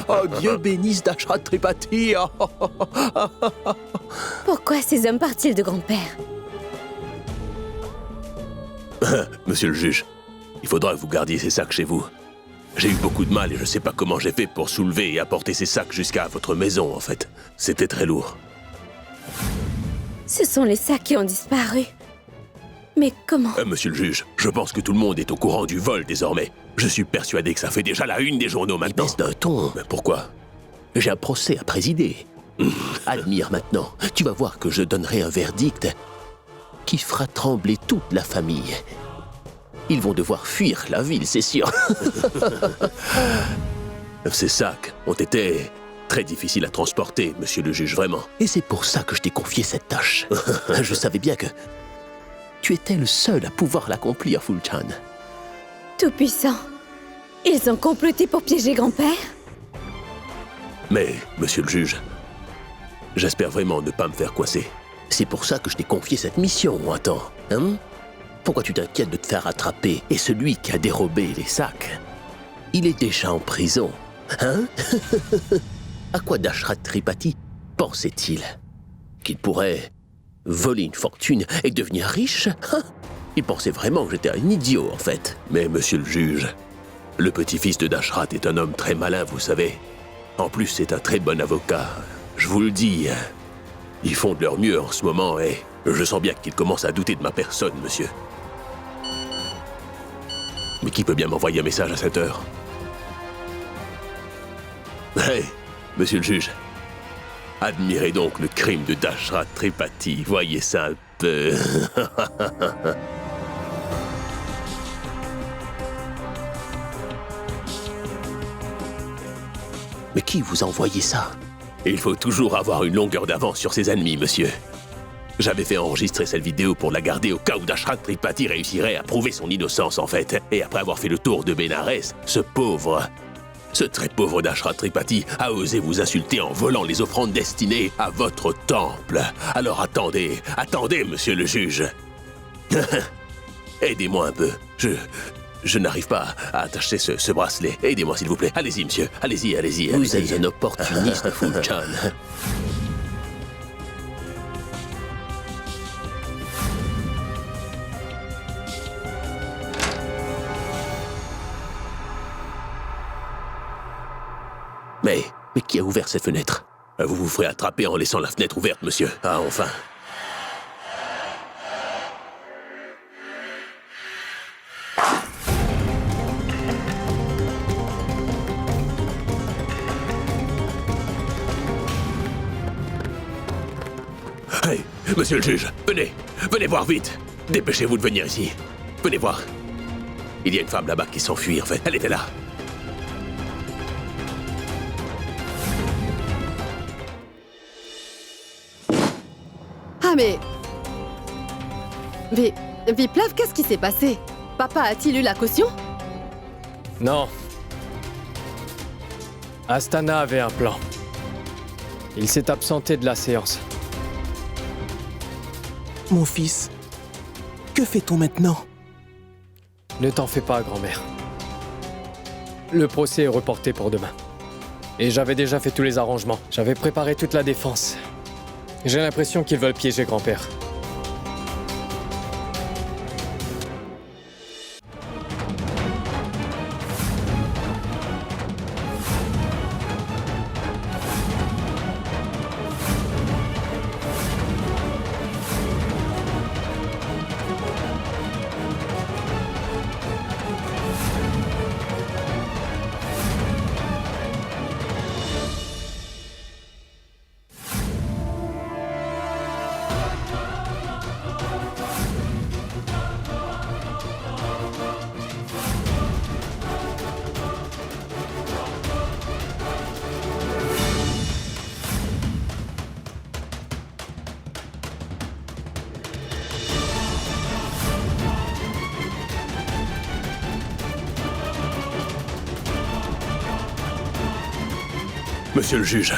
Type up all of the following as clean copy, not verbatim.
Oh, Dieu bénisse Dashrath Tripathi. Pourquoi ces hommes partent-ils de grand-père? Monsieur le juge, il faudra que vous gardiez ces sacs chez vous. J'ai eu beaucoup de mal et je sais pas comment j'ai fait pour soulever et apporter ces sacs jusqu'à votre maison, en fait. C'était très lourd. Ce sont les sacs qui ont disparu. Mais comment? Monsieur le juge, je pense que tout le monde est au courant du vol désormais. Je suis persuadé que ça fait déjà la une des journaux maintenant. Baisse d'un ton. Mais pourquoi? J'ai un procès à présider. Admire maintenant. Tu vas voir que je donnerai un verdict qui fera trembler toute la famille. Ils vont devoir fuir la ville, c'est sûr. Ces sacs ont été très difficiles à transporter, monsieur le juge, vraiment. Et c'est pour ça que je t'ai confié cette tâche. Je savais bien que tu étais le seul à pouvoir l'accomplir, Fulchan. Tout-puissant. Ils ont comploté pour piéger grand-père? Mais, monsieur le juge, j'espère vraiment ne pas me faire coincer. C'est pour ça que je t'ai confié cette mission, attends. Hein? Pourquoi tu t'inquiètes de te faire attraper? Et celui qui a dérobé les sacs, il est déjà en prison. Hein? À quoi Dashrath Tripathi pensait-il? Qu'il pourrait voler une fortune et devenir riche? Hein? Il pensait vraiment que j'étais un idiot, en fait. Mais, monsieur le juge, le petit-fils de Dashrath est un homme très malin, vous savez. En plus, c'est un très bon avocat. Je vous le dis, ils font de leur mieux en ce moment et je sens bien qu'ils commencent à douter de ma personne, monsieur. Mais qui peut bien m'envoyer un message à cette heure? Hey, monsieur le juge, admirez donc le crime de Dashrath Tripathi. Voyez ça un peu. Mais qui vous a envoyé ça? Il faut toujours avoir une longueur d'avance sur ses ennemis, monsieur. J'avais fait enregistrer cette vidéo pour la garder au cas où Dashrath Tripathi réussirait à prouver son innocence, en fait. Et après avoir fait le tour de Bénarès, ce très pauvre Dashrath Tripathi a osé vous insulter en volant les offrandes destinées à votre temple. Alors attendez, monsieur le juge. Aidez-moi un peu. Je n'arrive pas à attacher ce bracelet. Aidez-moi, s'il vous plaît. Allez-y, monsieur. Allez-y. Vous êtes un opportuniste, Fulchan. Mais qui a ouvert cette fenêtre? Vous vous ferez attraper en laissant la fenêtre ouverte, monsieur. Ah, enfin. Hey, monsieur le juge, venez voir vite. Dépêchez-vous de venir ici. Venez voir. Il y a une femme là-bas qui s'enfuit, en fait. Elle était là. Ah mais... Viplav, qu'est-ce qui s'est passé? Papa a-t-il eu la caution? Non. Astana avait un plan. Il s'est absenté de la séance. Mon fils, que fait-on maintenant? Ne t'en fais pas, grand-mère. Le procès est reporté pour demain. Et j'avais déjà fait tous les arrangements. J'avais préparé toute la défense. J'ai l'impression qu'ils veulent piéger grand-père. Monsieur le juge,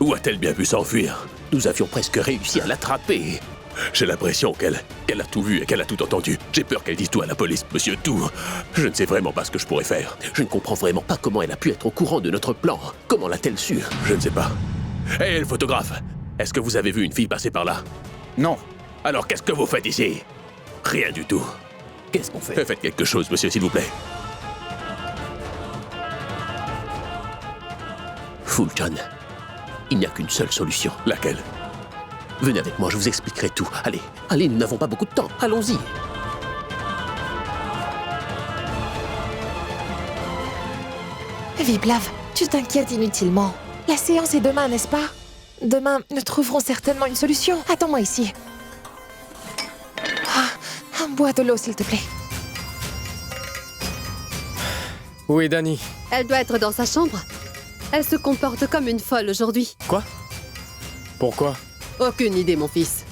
où a-t-elle bien pu s'enfuir? Nous avions presque réussi à l'attraper. J'ai l'impression qu'elle a tout vu et qu'elle a tout entendu. J'ai peur qu'elle dise tout à la police, monsieur, tout. Je ne sais vraiment pas ce que je pourrais faire. Je ne comprends vraiment pas comment elle a pu être au courant de notre plan. Comment l'a-t-elle su? Je ne sais pas. Hé, le photographe, est-ce que vous avez vu une fille passer par là? Non. Alors qu'est-ce que vous faites ici? Rien du tout. Qu'est-ce qu'on fait? Faites quelque chose, monsieur, s'il vous plaît. Fulton, il n'y a qu'une seule solution. Laquelle? Venez avec moi, je vous expliquerai tout. Allez, allez, nous n'avons pas beaucoup de temps. Allons-y. Viplav, tu t'inquiètes inutilement. La séance est demain, n'est-ce pas? Demain, nous trouverons certainement une solution. Attends-moi ici. Bois de l'eau, s'il te plaît. Où est Dani? Elle doit être dans sa chambre. Elle se comporte comme une folle aujourd'hui. Quoi? Pourquoi? Aucune idée, mon fils.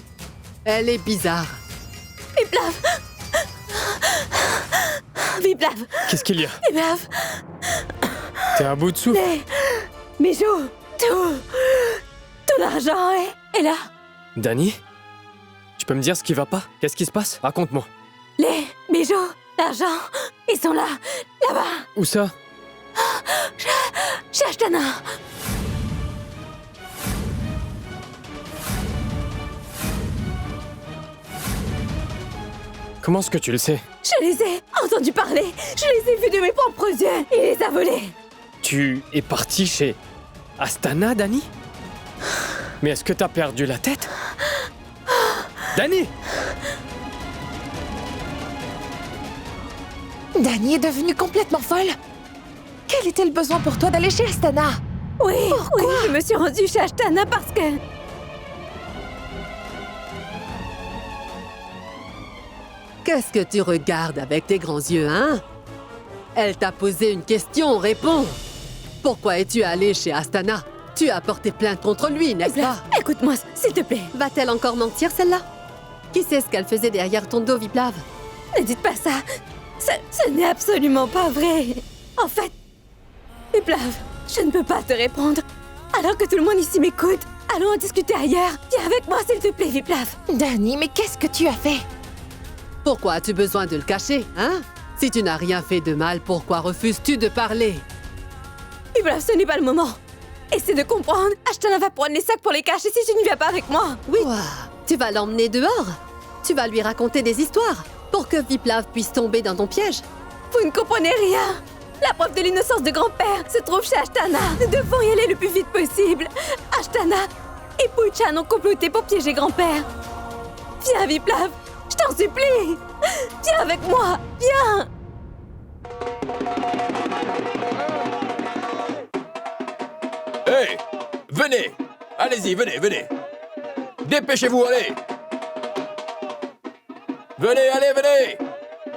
Elle est bizarre. Viplav! Viplav! Qu'est-ce qu'il y a? Viplav! T'es à bout de souffle? Les bijoux, tout l'argent est là. Dani? Tu peux me dire ce qui va pas? Qu'est-ce qui se passe? Raconte-moi. Les bijoux, l'argent, ils sont là, là-bas, Où ça? chez Ashtana. Comment est-ce que tu le sais? Je les ai entendus parler, je les ai vus de mes propres yeux. Il les a volés. Tu es parti chez Astana, Dani? Mais est-ce que t'as perdu la tête? Dani! Dani est devenue complètement folle. Quel était le besoin pour toi d'aller chez Astana? Oui, je me suis rendue chez Ashtana parce que... Qu'est-ce que tu regardes avec tes grands yeux, hein? Elle t'a posé une question, réponds! Pourquoi es-tu allé chez Astana? Tu as porté plainte contre lui, n'est-ce pas? Écoute-moi, s'il te plaît. Va-t-elle encore mentir, celle-là? Qui sait ce qu'elle faisait derrière ton dos, Viplav? Ne dites pas ça. Ce n'est absolument pas vrai. En fait, Viplav, je ne peux pas te répondre. Alors que tout le monde ici m'écoute, allons en discuter ailleurs. Viens avec moi, s'il te plaît, Viplav. Dani, mais qu'est-ce que tu as fait? Pourquoi as-tu besoin de le cacher, hein? Si tu n'as rien fait de mal, pourquoi refuses-tu de parler? Viplav, ce n'est pas le moment. Essaie de comprendre. Ashtana va prendre les sacs pour les cacher si tu ne viens pas avec moi. Oui. Quoi? Tu vas l'emmener dehors? Tu vas lui raconter des histoires pour que Viplav puisse tomber dans ton piège? Vous ne comprenez rien. La preuve de l'innocence de grand-père se trouve chez Ashtana. Nous devons y aller le plus vite possible. Ashtana et Puchan ont comploté pour piéger grand-père. Viens, Viplav. Je t'en supplie. Viens avec moi. Viens. Hé! Venez! Allez-y, venez! Dépêchez-vous, allez! Venez!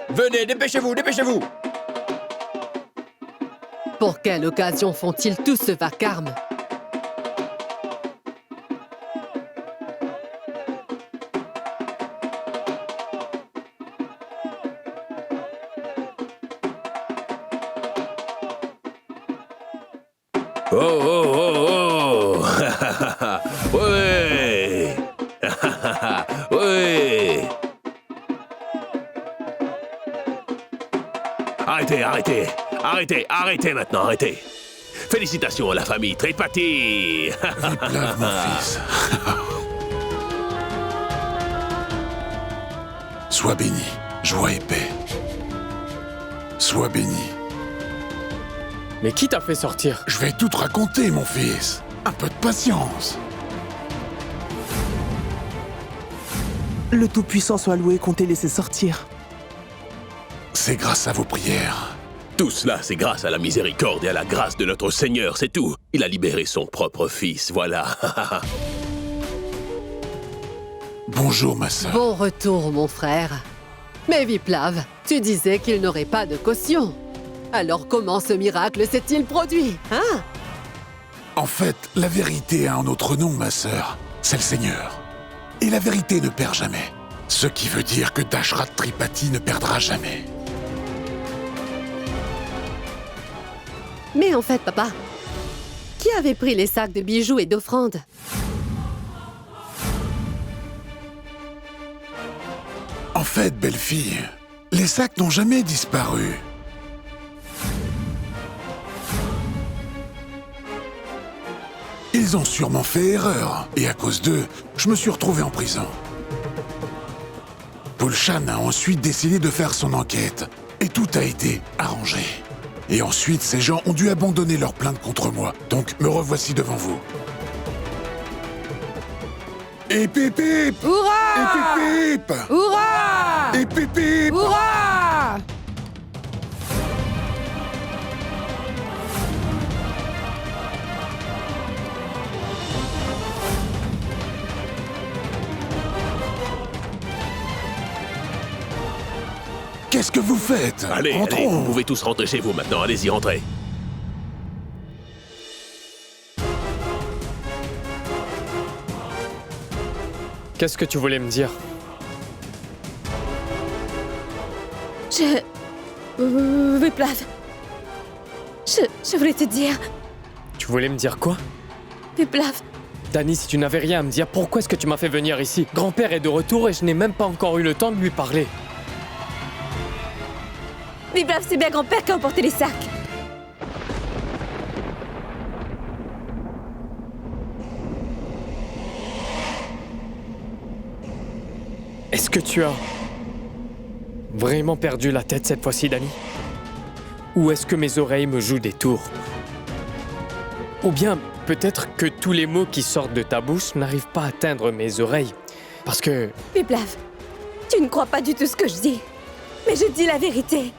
Venez, dépêchez-vous! Pour quelle occasion font-ils tout ce vacarme? Oh! Ouais! Ouais! Arrêtez maintenant, arrêtez! Félicitations à la famille Tripathi! Viplav, mon fils. Sois béni, joie et paix. Sois béni. Mais qui t'a fait sortir? Je vais tout te raconter, mon fils. Un peu de patience. Le Tout-Puissant soit loué qu'on t'ait laissé sortir. C'est grâce à vos prières. Tout cela, c'est grâce à la miséricorde et à la grâce de notre Seigneur, c'est tout. Il a libéré son propre fils, voilà. Bonjour, ma sœur. Bon retour, mon frère. Mais Viplav, tu disais qu'il n'aurait pas de caution. Alors comment ce miracle s'est-il produit, hein? En fait, la vérité a un autre nom, ma sœur. C'est le Seigneur. Et la vérité ne perd jamais. Ce qui veut dire que Dashrat Tripathi ne perdra jamais. Mais en fait, papa, qui avait pris les sacs de bijoux et d'offrandes? En fait, belle fille, les sacs n'ont jamais disparu. Ils ont sûrement fait erreur, et à cause d'eux, je me suis retrouvé en prison. Pulchan a ensuite décidé de faire son enquête, et tout a été arrangé. Et ensuite, ces gens ont dû abandonner leur plainte contre moi, donc me revoici devant vous. Et pipip! Hurrah! Et pipip! Hurrah! Et pipip! Hurrah! Qu'est-ce que vous faites? Allez, Rentrons. vous pouvez tous rentrer chez vous maintenant. Allez-y, rentrez. Qu'est-ce que tu voulais me dire? Viplav. Je voulais te dire... Tu voulais me dire quoi? Viplav, Dani, si tu n'avais rien à me dire, pourquoi est-ce que tu m'as fait venir ici? Grand-père est de retour et je n'ai même pas encore eu le temps de lui parler. Viplav, c'est bien grand-père qui a emporté les sacs. Est-ce que tu as vraiment perdu la tête cette fois-ci, Dani? Ou est-ce que mes oreilles me jouent des tours? Ou bien, peut-être que tous les mots qui sortent de ta bouche n'arrivent pas à atteindre mes oreilles. Parce que... Viplav, tu ne crois pas du tout ce que je dis. Mais je dis la vérité.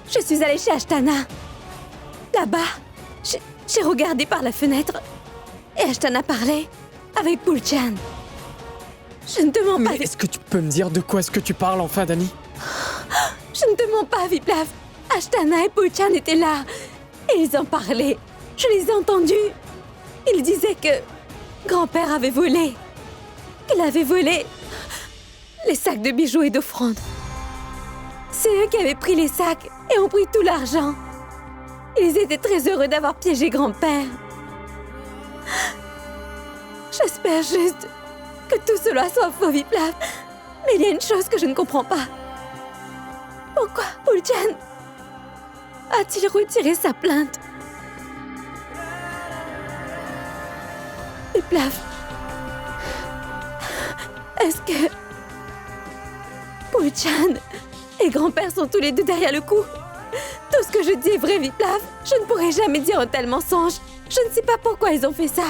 Je suis allée chez Ashtana. Là-bas, j'ai regardé par la fenêtre. Et Ashtana parlait avec Pulchan. Je ne te mens pas. Mais est-ce que tu peux me dire de quoi est-ce que tu parles enfin, Dani? Je ne te mens pas, Viplav. Ashtana et Pulchan étaient là. Et ils en parlaient. Je les ai entendus. Ils disaient que grand-père avait volé. Il avait volé les sacs de bijoux et d'offrandes. C'est eux qui avaient pris les sacs et ont pris tout l'argent. Ils étaient très heureux d'avoir piégé grand-père. J'espère juste que tout cela soit faux, Viplav. Mais il y a une chose que je ne comprends pas. Pourquoi Pulchan a-t-il retiré sa plainte? Viplav, est-ce que Pulchan et grand-père sont tous les deux derrière le coup? Tout ce que je dis est vrai, Viplav. Je ne pourrai jamais dire un tel mensonge. Je ne sais pas pourquoi ils ont fait ça.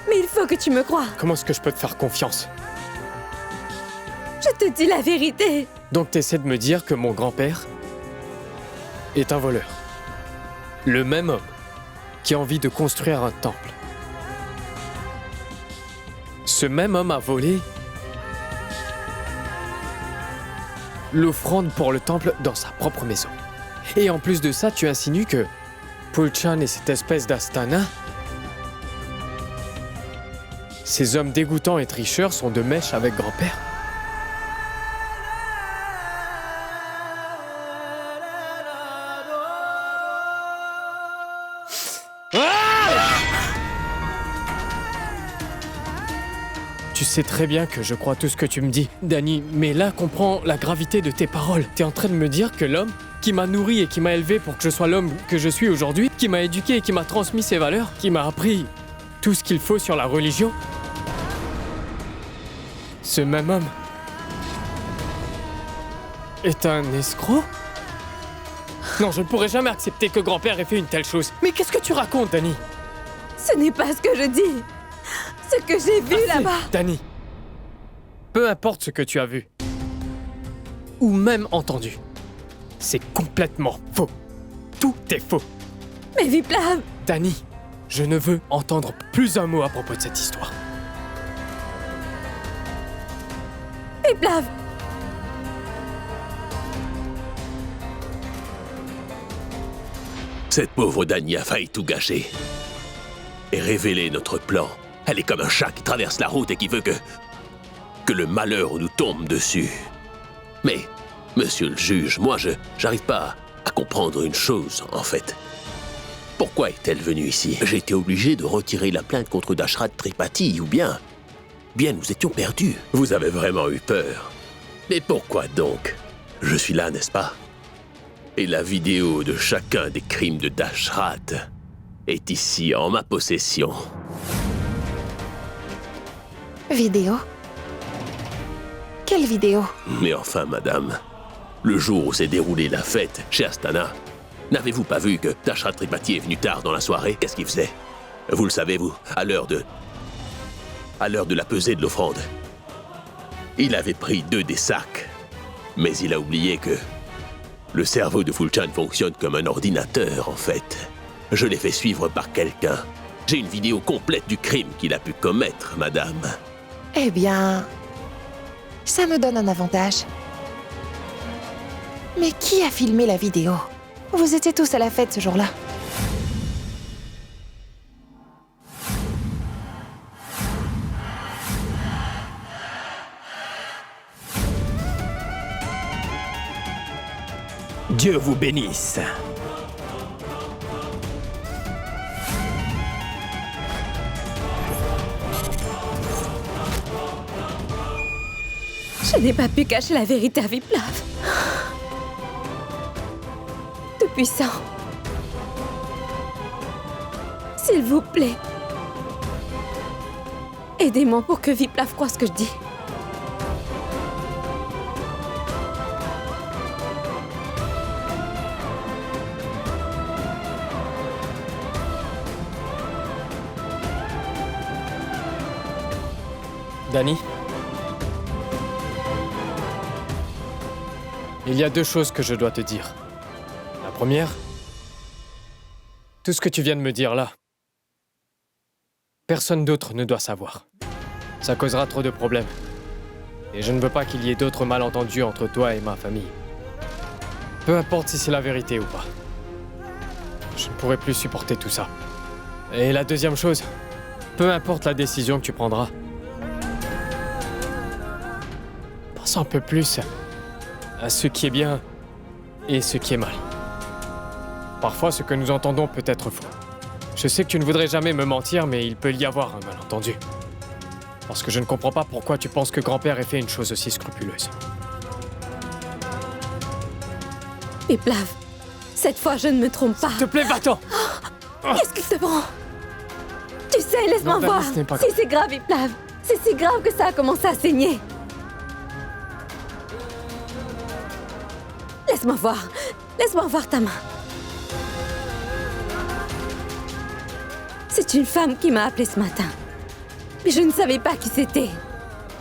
Mais il faut que tu me croies. Comment est-ce que je peux te faire confiance? Je te dis la vérité. Donc t'essaies de me dire que mon grand-père est un voleur. Le même homme qui a envie de construire un temple. Ce même homme a volé l'offrande pour le temple dans sa propre maison. Et en plus de ça, tu insinues que Pulchan et cette espèce d'Astana, ces hommes dégoûtants et tricheurs, sont de mèche avec grand-père. Tu sais très bien que je crois tout ce que tu me dis, Dani, mais là, comprends la gravité de tes paroles. T'es en train de me dire que l'homme qui m'a nourri et qui m'a élevé pour que je sois l'homme que je suis aujourd'hui, qui m'a éduqué et qui m'a transmis ses valeurs, qui m'a appris tout ce qu'il faut sur la religion, ce même homme est un escroc? Non, je ne pourrais jamais accepter que grand-père ait fait une telle chose. Mais qu'est-ce que tu racontes, Dani? Ce n'est pas ce que je dis. Ce que j'ai vu là-bas. Dani, peu importe ce que tu as vu, ou même entendu, c'est complètement faux. Tout est faux. Mais Viplav, Dani, je ne veux entendre plus un mot à propos de cette histoire. Viplav. Cette pauvre Dani a failli tout gâcher. Et révéler notre plan. Elle est comme un chat qui traverse la route et qui veut que le malheur nous tombe dessus. Mais, monsieur le juge, moi, j'arrive pas à comprendre une chose, en fait. Pourquoi est-elle venue ici? J'ai été obligé de retirer la plainte contre Dashrath Tripathi, ou bien nous étions perdus. Vous avez vraiment eu peur. Mais pourquoi donc? Je suis là, n'est-ce pas? Et la vidéo de chacun des crimes de Dashrat est ici en ma possession. Vidéo? Quelle vidéo? Mais enfin, madame, le jour où s'est déroulée la fête chez Astana, n'avez-vous pas vu que Dashrat Tripathi est venu tard dans la soirée? Qu'est-ce qu'il faisait? Vous le savez, vous, à l'heure de la pesée de l'offrande. Il avait pris 2 des sacs, mais il a oublié que le cerveau de Fulchan fonctionne comme un ordinateur, en fait. Je l'ai fait suivre par quelqu'un. J'ai une vidéo complète du crime qu'il a pu commettre, madame. Eh bien... ça me donne un avantage. Mais qui a filmé la vidéo? Vous étiez tous à la fête ce jour-là. Dieu vous bénisse. Je n'ai pas pu cacher la vérité à Viplav. Tout puissant. S'il vous plaît. Aidez-moi pour que Viplav croie ce que je dis. Dani? Il y a 2 choses que je dois te dire. La première, tout ce que tu viens de me dire là, personne d'autre ne doit savoir. Ça causera trop de problèmes. Et je ne veux pas qu'il y ait d'autres malentendus entre toi et ma famille. Peu importe si c'est la vérité ou pas. Je ne pourrai plus supporter tout ça. Et la deuxième chose, peu importe la décision que tu prendras, pense un peu plus à ce qui est bien et ce qui est mal. Parfois, ce que nous entendons peut être faux. Je sais que tu ne voudrais jamais me mentir, mais il peut y avoir un malentendu. Parce que je ne comprends pas pourquoi tu penses que grand-père ait fait une chose aussi scrupuleuse. Viplav, cette fois, je ne me trompe pas. S'il te plaît, va-t'en! Qu'est-ce qu'il te prend? Tu sais, laisse-moi Non, Dani, voir. ce n'est pas Si grave. c'est grave, Viplav. C'est si grave que ça a commencé à saigner. Laisse-moi voir. Laisse-moi voir ta main. C'est une femme qui m'a appelée ce matin. Mais je ne savais pas qui c'était.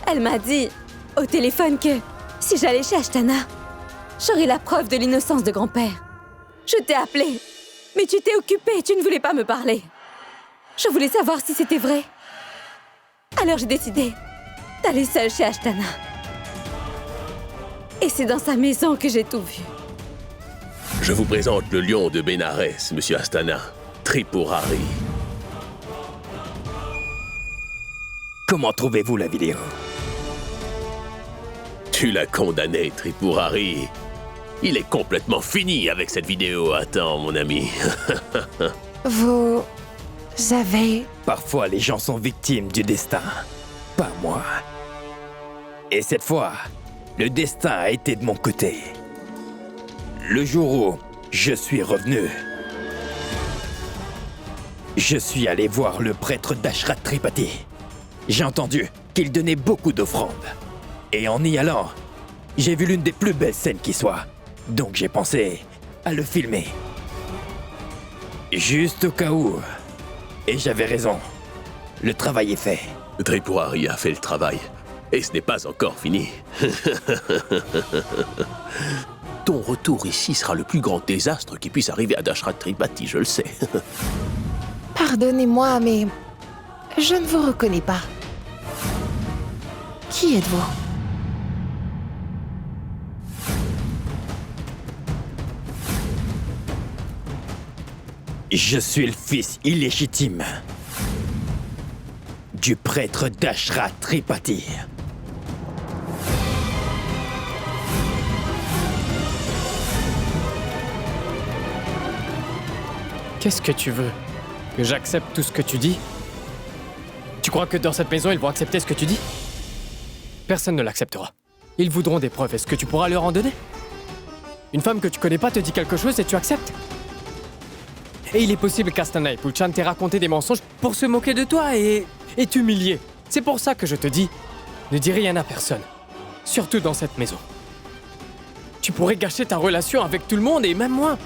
Elle m'a dit au téléphone que si j'allais chez Ashtana, j'aurais la preuve de l'innocence de grand-père. Je t'ai appelé, mais tu t'es occupée et tu ne voulais pas me parler. Je voulais savoir si c'était vrai. Alors j'ai décidé d'aller seule chez Ashtana. Et c'est dans sa maison que j'ai tout vu. Je vous présente le lion de Bénarès, monsieur Astana, Tripurari. Comment trouvez-vous la vidéo? Tu l'as condamné, Tripurari. Il est complètement fini avec cette vidéo. Attends, mon ami. Vous... avez... Parfois, les gens sont victimes du destin. Pas moi. Et cette fois, le destin a été de mon côté. Le jour où je suis revenu, je suis allé voir le prêtre Dashrat Tripathi. J'ai entendu qu'il donnait beaucoup d'offrandes. Et en y allant, j'ai vu l'une des plus belles scènes qui soit. Donc j'ai pensé à le filmer. Juste au cas où. Et j'avais raison. Le travail est fait. Tripurari a fait le travail. Et ce n'est pas encore fini. Ton retour ici sera le plus grand désastre qui puisse arriver à Dashrat Tripathi, je le sais. Pardonnez-moi, mais... je ne vous reconnais pas. Qui êtes-vous? Je suis le fils illégitime du prêtre Dashrat Tripathi. Qu'est-ce que tu veux? Que j'accepte tout ce que tu dis? Tu crois que dans cette maison, ils vont accepter ce que tu dis? Personne ne l'acceptera. Ils voudront des preuves. Est-ce que tu pourras leur en donner? Une femme que tu connais pas te dit quelque chose et tu acceptes? Et il est possible qu'Astana et Pulchan t'aient raconté des mensonges pour se moquer de toi et t'humilier. C'est pour ça que je te dis, ne dis rien à personne. Surtout dans cette maison. Tu pourrais gâcher ta relation avec tout le monde et même moi.